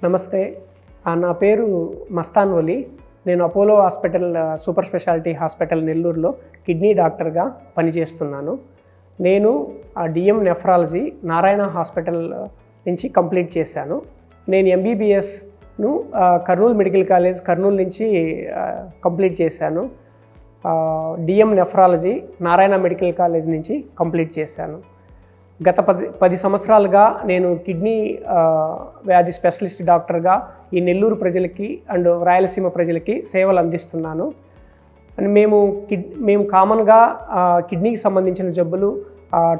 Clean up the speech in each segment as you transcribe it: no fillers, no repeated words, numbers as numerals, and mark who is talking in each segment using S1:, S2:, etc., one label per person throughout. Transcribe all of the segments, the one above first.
S1: నమస్తే. నా పేరు మస్తాన్ వలి. నేను Apollo hospital super speciality hospital నెల్లూరులో కిడ్నీ డాక్టర్గా పనిచేస్తున్నాను. నేను డిఎం నెఫ్రాలజీ నారాయణ హాస్పిటల్ నుంచి కంప్లీట్ చేశాను. నేను ఎంబీబీఎస్ను కర్నూలు మెడికల్ కాలేజ్ కర్నూలు నుంచి కంప్లీట్ చేశాను. DM nephrology Narayana medical college నుంచి కంప్లీట్ చేశాను. గత 10 సంవత్సరాలుగా నేను కిడ్నీ వ్యాధి స్పెషలిస్ట్ డాక్టర్గా ఈ నెల్లూరు ప్రజలకి అండ్ రాయలసీమ ప్రజలకి సేవలు అందిస్తున్నాను. మేము కామన్గా కిడ్నీకి సంబంధించిన జబ్బులు,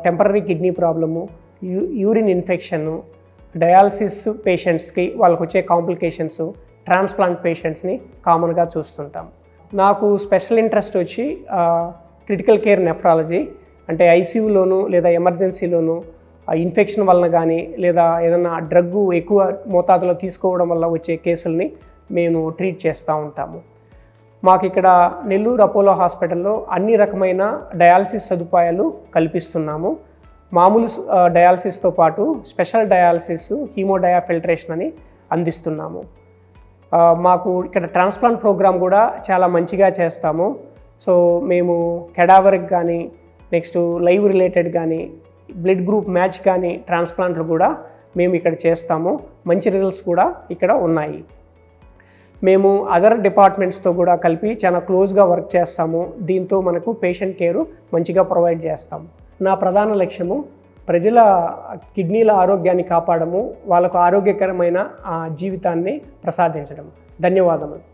S1: temporary kidney problem, urine infection, dialysis పేషెంట్స్కి వాళ్ళకు వచ్చే కాంప్లికేషన్స్, ట్రాన్స్ప్లాంట్ పేషెంట్స్ని కామన్గా చూస్తుంటాం. నాకు స్పెషల్ ఇంట్రెస్ట్ వచ్చి క్రిటికల్ కేర్ నెఫ్రాలజీ, అంటే ఐసీయూలోను లేదా ఎమర్జెన్సీలోను ఇన్ఫెక్షన్ వలన కానీ లేదా ఏదైనా డ్రగ్గు ఎక్కువ మోతాదులో తీసుకోవడం వల్ల వచ్చే కేసుల్ని మేము ట్రీట్ చేస్తూ ఉంటాము. మాకు ఇక్కడ నెల్లూరు అపోలో హాస్పిటల్లో అన్ని రకమైన డయాలసిస్ సదుపాయాలు కల్పిస్తున్నాము. మామూలు డయాలసిస్తో పాటు స్పెషల్ డయాలసిస్, హీమోడయాఫిల్ట్రేషన్ అని అందిస్తున్నాము. మాకు ఇక్కడ ట్రాన్స్ప్లాంట్ ప్రోగ్రామ్ కూడా చాలా మంచిగా చేస్తాము. సో మేము కెడావర్కి కానీ, నెక్స్ట్ లైవ్ రిలేటెడ్ కానీ, బ్లడ్ గ్రూప్ మ్యాచ్ కానీ ట్రాన్స్ప్లాంట్లు కూడా మేము ఇక్కడ చేస్తాము. మంచి రిజల్ట్స్ కూడా ఇక్కడ ఉన్నాయి. మేము అదర్ డిపార్ట్మెంట్స్తో కూడా కలిపి చాలా క్లోజ్గా వర్క్ చేస్తాము. దీంతో మనకు పేషెంట్ కేరు మంచిగా ప్రొవైడ్ చేస్తాము. నా ప్రధాన లక్ష్యము ప్రజల కిడ్నీల ఆరోగ్యాన్ని కాపాడము, వాళ్ళకు ఆరోగ్యకరమైన జీవితాన్ని ప్రసాదించడం. ధన్యవాదములు.